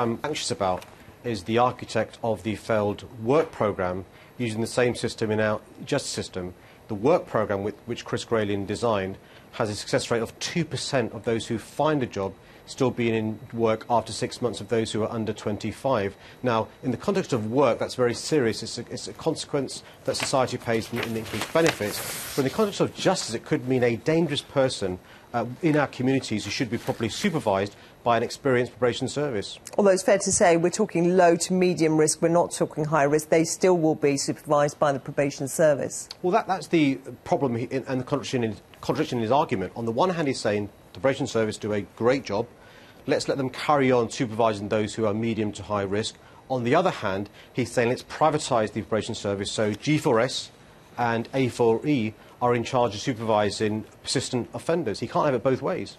What I'm anxious about is the architect of the failed work programme using the same system in our justice system. The work programme which Chris Grayling designed has a success rate of 2% of those who find a job still being in work after 6 months of those who are under 25. Now, in the context of work, that's very serious. It's a consequence that society pays in increased benefits. But in the context of justice, it could mean a dangerous person in our communities who should be properly supervised by an experienced probation service. Although it's fair to say we're talking low to medium risk, we're not talking high risk. They still will be supervised by the probation service. Well, that's the problem and the contradiction in his argument. On the one hand, he's saying the probation service do a great job. Let's let them carry on supervising those who are medium to high risk. On the other hand, he's saying let's privatise the probation service so G4S and A4E are in charge of supervising persistent offenders. He can't have it both ways.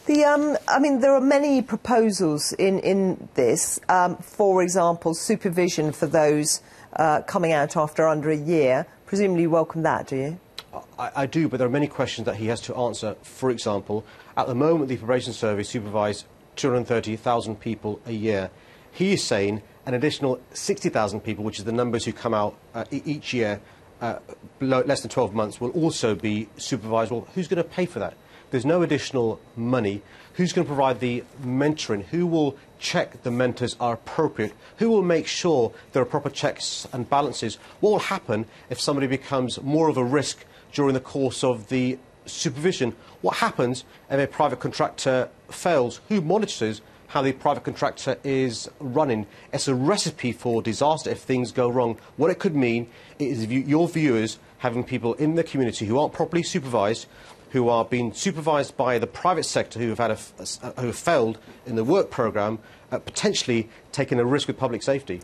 I mean, there are many proposals in this. For example, supervision for those coming out after under a year. Presumably you welcome that, do you? I do, but there are many questions that he has to answer. For example, at the moment, the probation service supervises 230,000 people a year. He is saying an additional 60,000 people, which is the numbers who come out each year, less than 12 months, will also be supervised. Well, who's going to pay for that? There's no additional money. Who's going to provide the mentoring? Who will check the mentors are appropriate? Who will make sure there are proper checks and balances? What will happen if somebody becomes more of a risk during the course of the supervision? What happens if a private contractor fails? Who monitors how the private contractor is running? It's a recipe for disaster if things go wrong. What it could mean is your viewers having people in the community who aren't properly supervised, who are being supervised by the private sector, who have failed in the work programme, potentially taking a risk with public safety.